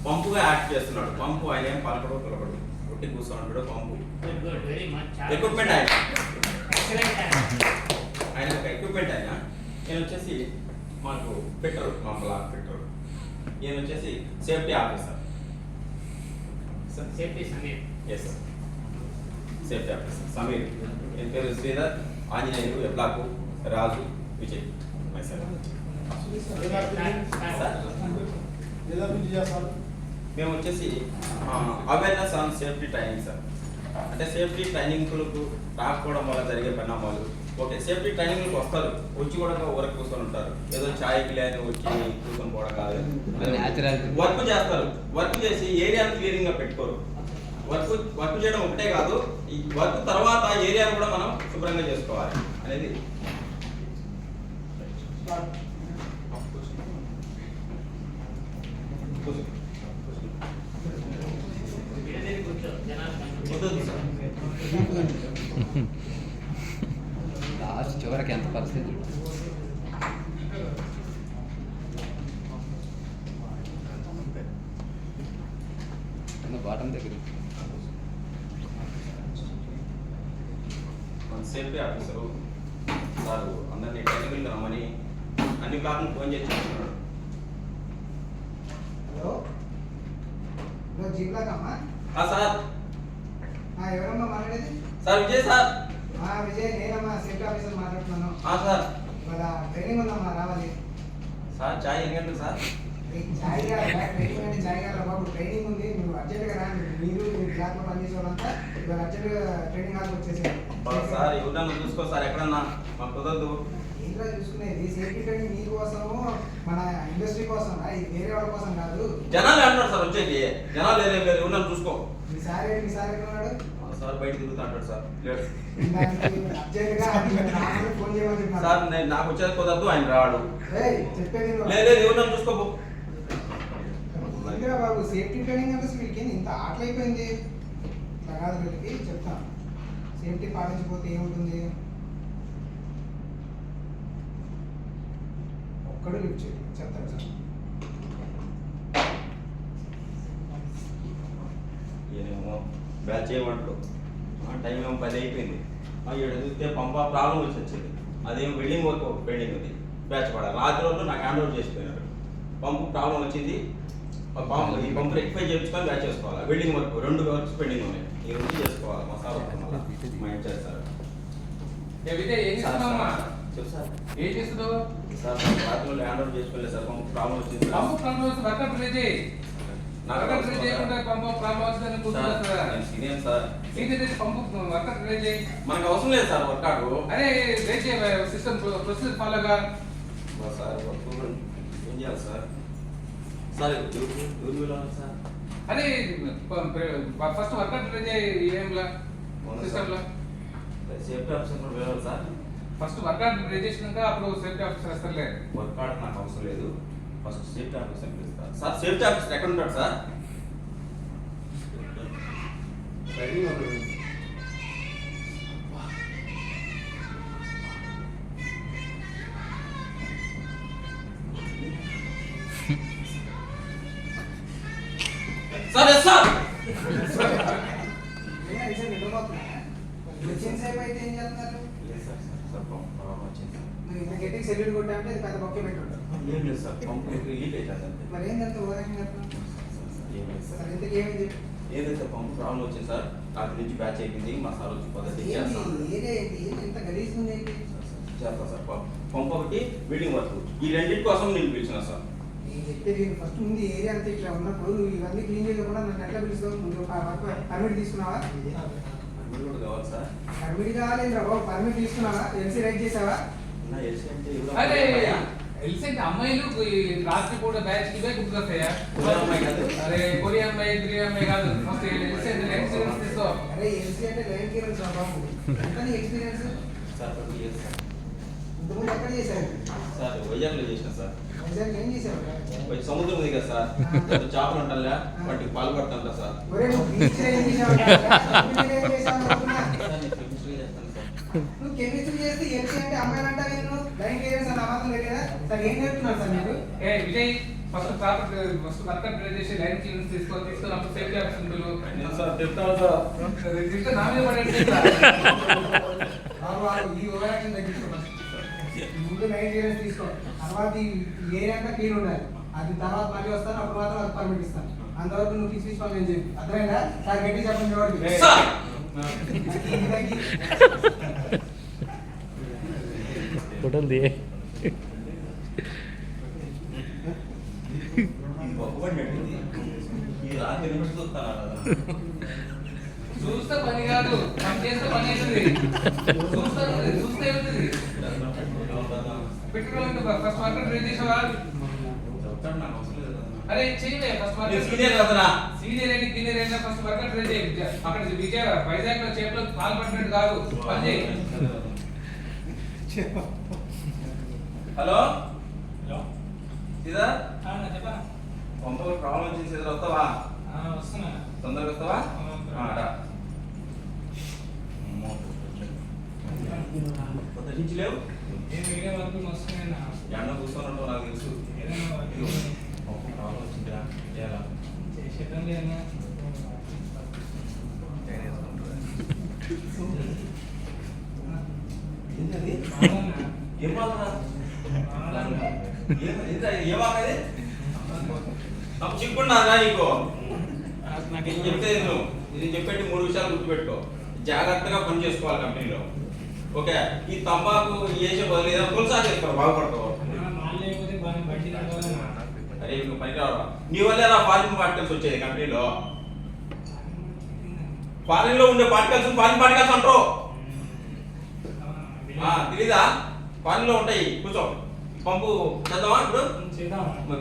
పంపుగా act చేస్తున్నాడు. పంపు ఆయన ఏం పలకడు తొలగడు, ఒట్టి కూర్చోంటాడు. పంపు ఎక్విప్మెంట్ ఆయన ఒక ఎక్విప్మెంట్ ఆయన. ఈయన వచ్చేసి మాకు ఫిట్టర్, మా బ్లాక్ ఫిట్టర్. ఈయన వచ్చేసి safety officer. Safety Sameer. Yes sir, safety officer Sameer. ఈయన పేరు శ్రీధర్, ఆంజనేయులు, ఎబ్లాకు, రాజు, విజయ్. మేము వచ్చేసి awareness on safety training sir. అంటే సేఫ్టీ ట్రైనింగ్లకు రాకపోవడం వల్ల జరిగే పరిణామాలు. ఓకే, సేఫ్టీ ట్రైనింగ్లకు వస్తారు, వచ్చి కూడా ఊరకు కూర్చొని ఉంటారు. ఏదో ఛాయ్కి లేని వచ్చి కూర్చొని పోవడం కాదు, వర్క్ చేస్తారు. వర్క్ చేసి ఏరియాను క్లియరింగ్గా పెట్టుకోరు. వర్క్ చేయడం ఒకటే కాదు, ఈ వర్క్ తర్వాత ఏరియాను కూడా మనం శుభ్రంగా చేసుకోవాలి అనేది. లాస్ట్ చివరికి ఎంత పరిస్థితి బాటం దగ్గర. సేఫ్టీ ఆఫీసరు సార్ అందరినీ ట్రైనింగ్ రమ్మని అన్ని బ్లాక్లు ఫోన్ చేసి చెప్తున్నాడు. హలో జీబ్లాకమ్మా? సార్ ఎవరమ్మా మాట్లాడేది? Sir Vijay sir. విజయ్, నేనమ్మా సేఫ్టీ ఆఫీసర్ మాట్లాడుతున్నాను. సార్ ఇవాళ ట్రైనింగ్ ఉందమ్మా, రావాలి. సార్ ఛాయ్ ఎన్ని గంటలు సార్? ఛాయ్ ట్రైనింగ్ అంటే ఛాయ్ గారు బాబు, ట్రైనింగ్ ఉంది. మీరు అర్జెంట్గా రండి. మీరు బ్లాక్లో పనిచేసే వాళ్ళంతా ఇవాళ అర్జెంట్గా ట్రైనింగ్ హాల్కి వచ్చేసారు. సార్ ఎవరన్నా చూసుకో సార్, ఎక్కడన్నా మాకు కుదరదు. ఏంట్రా చూసుకునేది? సేఫ్టీ ట్రైనింగ్ మీ కోసము, మన ఇండస్ట్రీ కోసం, ఇది వేరే వాళ్ళ కోసం కాదు. జనాలు అంటున్నారు సార్, వచ్చేది జనాలు ఏదేం లేదు, ఎవరన్నా చూసుకో. మీ సార్ ఎక్కడ ఉన్నాడు? సార్ బయట తిరుగుతా అంటాడు సార్. అర్జెంట్గా ఫోన్ చేయమని చెప్పాను సార్. నేను నాకు వచ్చేది కుదరదు, ఆయన రాడు. చెప్పేది లేదు ఎవరన్నా చూసుకోబో బాబు. సేఫ్టీ ట్రైనింగ్ అంటే వీళ్ళకి ఇంత ఆటలైపోయింది. ఇట్లా కాదు, వీళ్ళకి చెప్తాను. సేఫ్టీ పాటించకపోతే ఏముంటుంది? ఒక్కడు లిఫ్ట్ చేయండి, చెప్తాను సార్. ఏమో బ్యాచ్ చేయమంటాడు. టైం ఏమో 10 అయిపోయింది. ఇక్కడ చూస్తే పంప ప్రాబ్లం వచ్చి వచ్చింది. అదేమో బిల్డింగ్ వర్క్ పెండింగ్ ఉంది, బ్యాచ్ పడాలి. రాత్రి రోజు నాకు హ్యాండ్ ఓవర్ చేసిపోయినాడు. పంపు ప్రాబ్లం వచ్చింది, ఈ పంపు రెక్టిఫై చేయించుకొని బ్యాచ్ చేసుకోవాలి. బిల్డింగ్ వర్క్ 2 వర్క్స్ పెండింగ్ ఉన్నాయి, ఈ 2 చేసుకోవాలి. మా సార్ మా ఇంటి చేస్తారు. చెప్పు సార్. ఏం చేస్తున్నావు సార్ రాత్రి రోజు హ్యాండ్ ఓవర్ చేసుకోలేదు సార్, పంపు ప్రాబ్లం వచ్చింది. పంపు ప్రాబ్లం వస్తే వర్కర్ ప్లే చేయి. వర్కర్ ప్లే చేయకుండా పంపు ప్రాబ్లం వస్తుందని కూర్చుంటా. సీనియర్ సార్, సీనియర్ పంపు వర్కర్ ప్లే చేయి. మనకు అవసరం లేదు సార్ వర్కౌట్. అరే ప్లే చేయ సిస్టమ్ ప్రొసీజర్ ఫాలోగా. సార్ వర్క్ ఏం చేయాలి సార్? సార్ ఎవరు వెళ్ళాలి సార్? అరే ఫస్ట్ వర్కర్ ప్లే చేయి. ఏంలా సిస్టంలో సేఫ్టీ ఆఫీసర్ కూడా వెళ్ళాలి సార్. ఫస్ట్ వర్కర్ ప్లే చేసినాక అప్పుడు సేఫ్టీ ఆఫీసర్ వస్తారులే. వర్కౌట్ నాకు అవసరం లేదు, ఫస్ట్ సేఫ్టీ ఆఫీసర్ పిలుస్తారు. సార్ సేఫ్టీ ఆఫీసర్ ఎక్కడ ఉంటాడు సార్? Sir yes sir. అయితే ఏం చేస్తున్నారు? ఇంత గట్టిగా సెల్యూట్ కొట్టామంటే ఇది పెద్ద బొక్కే పెట్టుంటారు. ఏం లేదు సార్, పంపు లీక్ అవుతుంది. మరి ఏంటంటే ఓరకంగా సార్ ఇంతకు ఏమైంది? ఏదైతే పంపు ప్రాబ్లం వచ్చింది సార్, రాత్రి నుంచి బ్యాచ్ అయిపోయింది. మా సార్ వచ్చి పద్ధతి చేస్తాం. ఏరియా ఏంటి? ఎంత గలీజ్ ఉంది ఏంటి? చేస్తా సార్. పంపు ఒకటి, బిల్డింగ్ వర్క్, ఈ రెండింటి కోసం నేను పిలిచిన సార్. నేను చెప్పేది ఫస్ట్ ముందు ఏరియా అంతా ఇట్లా ఉన్నప్పుడు నువ్వు ఇవన్నీ క్లీన్ చేయకుండా నన్ను ఎట్లా పిలుస్తావు? ముందు పర్మిట్ తీసుకున్నావా? పర్మిట్ కూడా కావాలి సార్. పర్మిట్ కావాలి బాబు, పర్మిట్ తీసుకున్నావా? ఎల్సీ రైట్ చేసావా? అరే ఎల్సీ అంటే అమ్మాయిలు రాత్రి పూట బ్యాచ్ కి గుర్తుకొస్తాయా? అరే కొరియా అమ్మాయి, గ్రీ అమ్మాయి కాదు. ఫస్ట్ ఎల్సీ అంటే ఎక్స్పీరియన్స్ తీసుకో. అరే ఎల్సీ అంటే లైన్ క్లియరెన్స్ బాబు. ఎంత నీ ఎక్స్పీరియన్స్? Sir 20 years sir. ఇంతకుముందు ఎక్కడ చేశారు? సార్ వైజాగ్లో చేసిన సార్. వైజాగ్ ఏం చేశారు? సముద్రం ఉంది కదా సార్, చేపలు ఉంటారా వాటికి పాల్పడుతుంటా సార్. ఒరే నువ్వు బీచ్ ఏం చేసావు? నువ్వు కెమిస్ట్రీ చేస్తే ఎల్సీ అంటే అమ్మాయిలు అంటావు. నేను లైన్ క్లియరెన్స్ అని అవ్వదు లేదా సార్? ఏం చెప్తున్నాను సార్ మీరు? ఏ విజయ్ ఫస్ట్ వర్కర్ ట్రై చేసి లైన్ క్లియరెన్స్ తీసుకొని అప్పుడు సేఫ్టీ ఆప్షన్ సార్ చెప్తాను సార్ నా మీద పడండి ఈ ఓవర్ యాక్షన్ తగ్గించుకోండి. ముందు లైన్ క్లియరెన్స్ తీసుకో, తర్వాత ఈ ఏరియా అంతా క్లీన్ ఉండాలి. అది తర్వాత మళ్ళీ వస్తాను, అప్పుడు మాత్రం అది పర్మిట్ ఇస్తాను. అంతవరకు నువ్వు తీసుకోవాలి అని చెప్పి అర్థమైందా? సార్ గట్టి చెప్పండి చూడండి. ఫోటోలు దిగే ఈ రాత్రి నుంచి చూస్తాను చూస్తే పని కాదు, మనం చేస్తే పని అవుతుంది. చూస్తే అవుతుంది. పెట్టుకోవాలంటే ఫస్ట్ వర్కర్ ట్రై చేసేవా? అరే చేయలే ఫస్ట్ వర్కర్ సీనియర్ ఏంటి సీనియర్ ఏంటి ఫస్ట్ వర్కర్ ట్రై చేయి. అక్కడ విజయ వైజాగ్ లో చేపలో పాల్పడినట్టు కాదు, పని చేయి. హలో సీదా చెప్పనా పంపలు ప్రాబ్లం వచ్చింది సీదా వస్తావా? వస్తున్నా తొందరగా వస్తావా? రా లేవు వేరే వర్క్ వస్తున్నా ఎండ కూర్చోనంటూ నాకు తెలుసు. ప్రాబ్లం వచ్చిందిరా చేయాలా చేసేటం లేదా ఏం బాధరా ఏమాకది నాకు చిక్కున్నారా నీకు నాకు ఏం చెప్తే నువ్వు ఇది చెప్పేటి 3 విషయాలు గుర్తుపెట్టుకో. జాగ్రత్తగా పని చేసుకోవాలి కంపెనీలో. ఓకే ఈ తంబాకు వేసే బదులు ఏదైనా పులుసా చేసుకోవాలి, బాగుపడతావు. అరే నువ్వు పని రావరా నీ వల్లే రా ఫారిన్ పార్టికల్స్ వచ్చేది కంపెనీలో. ఫారిన్ లో ఉండే పార్టికల్స్ ఫారిన్ పార్టికల్స్ అంటారు తెలీదా? ఫారిన్ లో ఉంటాయి. కూర్చో పంపు చేద్దామా ఇప్పుడు?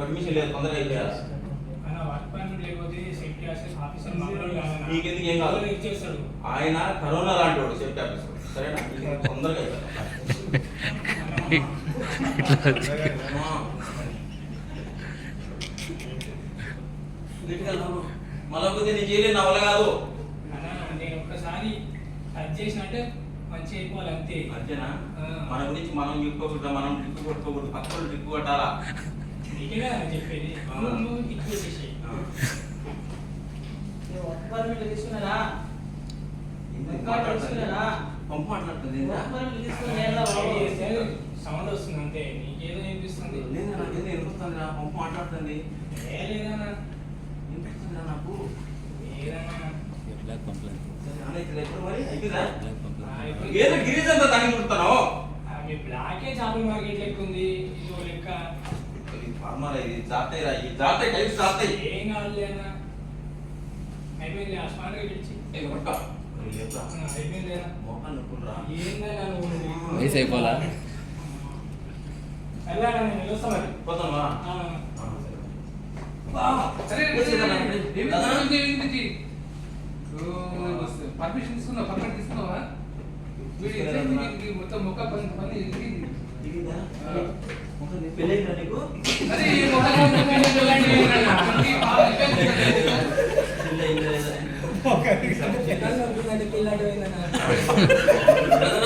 పర్మిషన్ లేదు, తొందరగా అయిపోయా. నీకెందుకు ఏం కాదు, ఆయన కరోనా లాంటి వాడు సేఫ్టీ ఆఫీసర్. సరేనా? తొందరగా మళ్ళీ నేను చేయలేదు, నా వల్ల కాదు. నేను ఒక్కసారి టచ్ చేసినట్టే మంచి అయిపోవాలి అంతే. అంతేనా? మన గురించి మనం చెప్పుకోకూడదు, మనం టిక్కు కొట్టుకోకూడదు, పక్కన టిక్కు కొట్టాలా? నీకే చెప్పేది నువ్వు టిక్ చేసేసి తీసుకున్నారా పంపు మాట్లాడుతుంది సౌండ్ వస్తుంది అంతే, నీకేదో వినిపిస్తుంది. నాకేదో వినిపిస్తుంది రా, పంపు మాట్లాడుతుంది. లేదన్నా వినిపిస్తుంది నాకు ఏదన్నా ఏదో గిరీజ్ అంతా తగ్గి చూస్తాను. అవి బ్లాకే చేపల మార్కెట్ లెక్క ఉంది, ఇదో లెక్క. ఫార్మర్ ఇది జాతాయి రా, ఈ జాతాయి టైప్స్ జాతాయి. ఏం కావాలి అన్న అయిపోయింది. ఆ స్పాండ్ ఇచ్చి అయిపోయింది. మోకాలు నొప్పులురా. ఏందన్నా నువ్వు వయసు అయిపోలా వెళ్ళాడా? నేను వెళ్ళొస్తా మరి. పోతావా? పర్మిషన్ తీసుకున్నావా? పర్మిట్ తీసుకున్నావా? మొత్తం మొక్క పని పెళ్ళైందా నీకు? అరే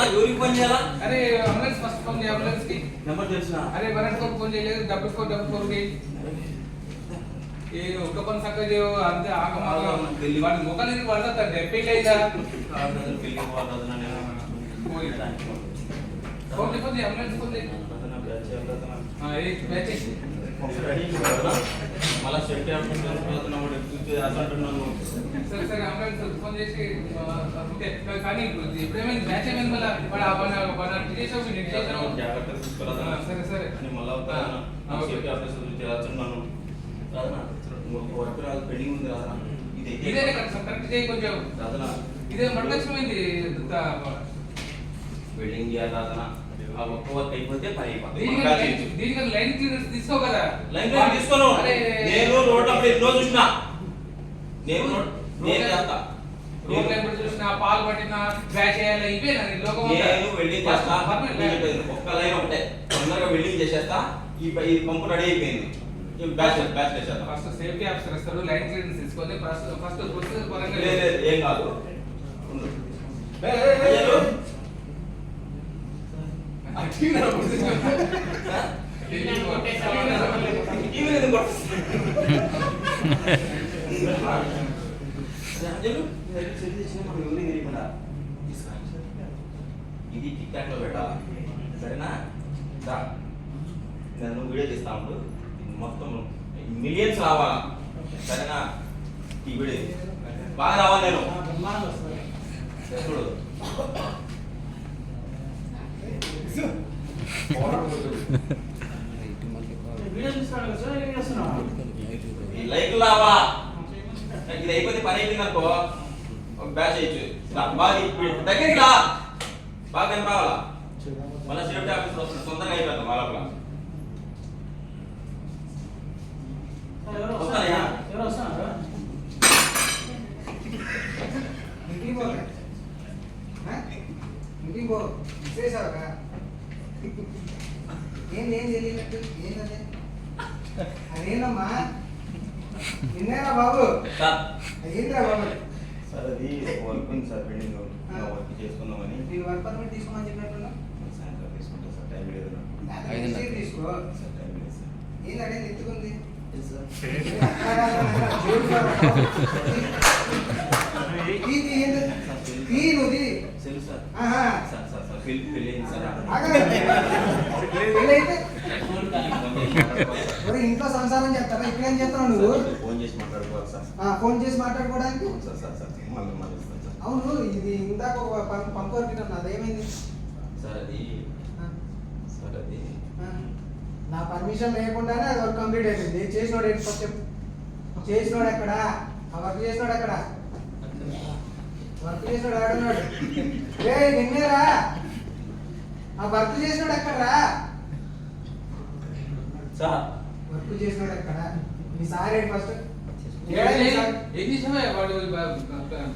ఎవరికి ఫోన్ చేయాలా? అరే అంబులెన్స్ ఫస్ట్ ఫోన్ చేయ. అంబులెన్స్ కి నెంబర్ తెలిసిన? అరే 114 ఫోన్ చేయలేదు. 444 ఏ ఒక్క పని చక్కగా చేయవు అంతే. ఆగమాగా వాడి ముఖాలు ఎందుకు పడతాడు? ఎప్పటి అయిందా పెళ్ళి ఫోన్ చెప్పండి. అంబులెన్స్ ఫోన్ చేయి. మళ్ళా సెట్ అసలు సరే సరే అంబులెన్స్ ఫోన్ చేసి ఓకే. కానీ ఇప్పుడు ఏమైంది? బ్యాచ్ ఏమైంది? మళ్ళీ చేసావు నేను చేసాను. జాగ్రత్తగా తీసుకోవాలా? సరే సరే అని మళ్ళా సేఫ్టీ ఆఫీసర్ చేస్తున్నాను. రాదనా వర్క్ రాదు, పెండింగ్ ఉంది. రాదనా ఇదే కరెక్ట్ చేయి కొంచెం. రాదనా ఇదే మడలక్ష్మైంది. వెల్డింగ్ చేయాలి. రాదనా ఆ ఒక్క వర్క్ అయిపోతే పని అయిపోతుంది. దీనికి లైన్ క్లియరెన్స్ తీసుకో కదా. లైన్ క్లియరెన్స్ తీసుకోను. నేను రోడ్ అప్పుడు ఎన్నో చూసినా. నేను చేస్తా. రోడ్ లైన్ చూసినా, పాలు పట్టినా, బ్యాచ్ చేయాలి. ఇవే లోకం. నేను వెల్డింగ్ చేస్తా. ఒక్క లైన్ ఒకటే తొందరగా వెల్డింగ్ చేసేస్తా. ఈ పంపు రెడీ అయిపోయింది. ఫస్ట్ సేఫ్టీ ఆఫీసర్ వస్తారు. లైన్ క్లియరెన్స్ తీసుకొని ఫస్ట్ ప్రొసీజర్ పరంగా లేదు ఏం కాదు. టీవీ ఎందుకు కొడుతుంది? అంజలు, సెట్ చేసిన మనం ఎవరు తెలియకుండా ఇది టిక్ టాక్ లో పెట్టాలా, సరేనా? నేను వీడియో తీస్తా ఉండు, మొత్తం మిలియన్స్ రావాలా, సరేనా? ఈ వీడియో బాగా రావాలి. నేను చూడు ఈ లైక్ రావా, ఇది అయిపోతే పని అయిపోయింది అనుకో, ఒక బ్యాచ్ అయ్యచ్చు. బాగా దగ్గరికి రా, బాగా కనపడాలా. మళ్ళీ సేఫ్టీ ఆఫీసర్ వస్తుంది, తొందరగా అయిపోతాం వాళ్ళ వస్తానయ్యా. ఇంటికి పో. ఇంటికి పో. చేసావుగా ఏం తెలియనట్టు ఏంటంటే అదేనమ్మా నిన్నేరా బాబు, సార్ ఏంద్రా బాబు? సార్ అది వర్క్ ఉంది సార్, పెండింగ్ వర్క్ చేసుకుందామని. నీకు వర్క్ పర్మిట్ తీసుకోమని చెప్పినట్టున్నా సాయంత్రం తీసుకుంటా సార్, టైం లేదు నాకు. తీసుకో. సార్ టైం లేదు సార్. ఏంటంటే ఎత్తుకుంది sir cell sir. Sir sir sir పెళ్ళి అయింది సార్. ఇంట్లో సంసారం చేస్తారా? ఇక్కడేం చేస్తున్నావు నువ్వు? ఫోన్ చేసి మాట్లాడుకోవాలి సార్. ఫోన్ చేసి మాట్లాడుకోవడానికి? సార్ సార్ సార్ మళ్ళీ ఇస్తాను సార్. అవును, ఇది ఇందాక ఒక పంపు వరకు అదేమైంది సార్ అది సార్ అది నా పర్మిషన్ లేకుండానే అది వర్క్ కంప్లీట్ అయిపోయింది. చేసినోడు ఏంటి ఫస్ట్ చెప్పు. చేసినోడు ఎక్కడ? ఆ వర్క్ చేసినోడు ఎక్కడ? వర్క్ చేసినోడు ఆడున్నాడు. ఏ నిన్నేరా? ఆ వర్క్ చేసినోడు ఎక్కడరా? సార్ వర్క్ చేసినోడు ఎక్కడ? మీ సార్ ఏంటి ఫస్ట్? ఏం చేసావా వాడు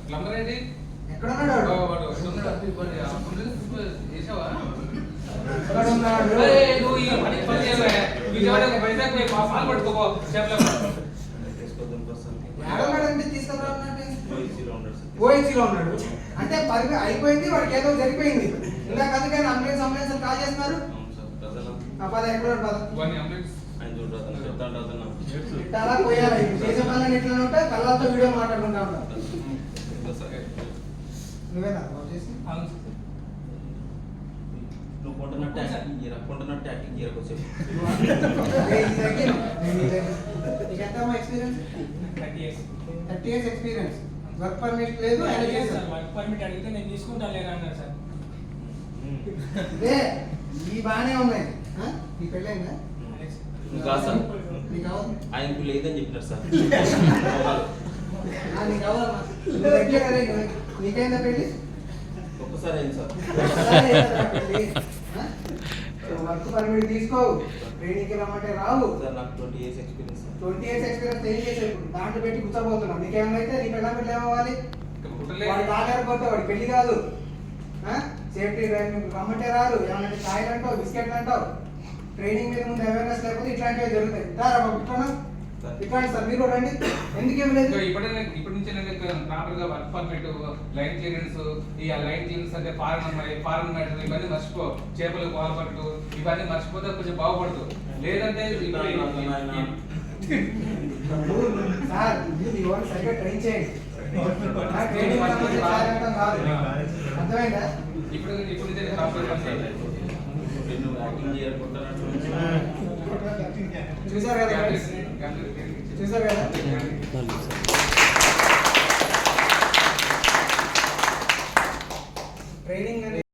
ప్లంబర్ ఏంటి ఎక్కడ ఉన్నాడు వాడు? వాడు చేసావా ఎక్కడ ఉన్నాడు? నువ్వు ఈ పని చేయవా? విజయవాడ వైజాగ్ పోయి పాలు పట్టుకోపో చేపల ఏడన్నాడంటే తీసుకురా ఉన్నట్టు ఓఎస్సీలో ఉన్నాడు సార్. ఓఎస్సీలో ఉన్నాడు అంటే పని అయిపోయింది, వాడికి ఏదో జరిగిపోయింది. ఇందాక అందుకని అంబులెన్స్ కాల్ చేస్తున్నారు. అవును సార్, ప్రజలు ఆ పద ఎక్కడ పద వాడిని అంబులెన్స్ ఆయన చూడరాదు, చెప్తాను రాదన్నా. ఇట్లా పోయాలి. చేసే పనులు ఎట్లా ఉంటాయి, కళ్ళతో వీడియో మాట్లాడుకుంటా ఉంటాం. నువ్వేనా బాబు చేసి? నువ్వు కొంటున్నట్టు యాక్టింగ్ చేయరా, కొంటున్నట్టు యాక్టింగ్ చేయరా కొంచెం. నీకు ఎంతమ్మా experience? 30 years experience. Work permit లేదు, ఆయన చేశారు. వర్క్ పర్మిట్ అడిగితే నేను తీసుకుంటాను లేదా అన్నారు సార్. లే, ఈ బాగానే ఉన్నాయి. నీ పెళ్ళైందా? నువ్వు కాదు సార్, నీకు కావాలి? ఆయనకు లేదని చెప్పినారు సార్. నీకు కావాలమ్మా. నువ్వు రెగ్యులర్ కదా, నీకైందా పెళ్ళి? ఒక్కసారి అయింది సార్. ఒకసారి అయిందా పెళ్ళి? వర్క్ పర్మిట్ తీసుకో, ట్రైనింగ్కి రమ్మంటే రావు. సార్ నాకు 20 years experience sir. 20 years experience ఏం చేసావు? ఇప్పుడు దాంట్లో పెట్టి కూర్చోబోతున్నావు. నీకేమైతే నీ పెళ్ళ పెళ్ళి ఏమవ్వాలి? వాడు కాలేకపోతే వాడి పెళ్లి కాదు. సేఫ్టీ రమ్మంటే రాదు. ఏమన్నా ఛాయలు అంటావు, బిస్కెట్లు అంటావు. ట్రైనింగ్ మీద ముందు అవేర్నెస్ లేకపోతే ఇట్లాంటివి జరుగుతాయి. రారా బాబు, ఇట్లాంటి సార్ మీరు రండి. ఎందుకేం లేదు? ఇప్పటి నుంచి నేను ప్రాపర్ గా వర్క్ పర్మిట్, లైన్ క్లియరెన్స్, ఈ లైన్ క్లియరెన్స్ అంటే ఫారెన్ మ్యాటర్ ఇవన్నీ మర్చిపో. చేపలు పాల్పట్టు ఇవన్నీ మర్చిపోతే కొంచెం బాగుపడదు. లేదంటే సార్ మీ వాళ్ళు సరిగ్గా ట్రైన్ చేయండి. ట్రైనింగ్ కాదు, అర్థమైందా? ఇప్పుడు నుంచి ప్రాపర్ నువ్వు యాక్టింగ్ చేయకుంటున్నట్టు చూసారు కదా, చూసారు కదా.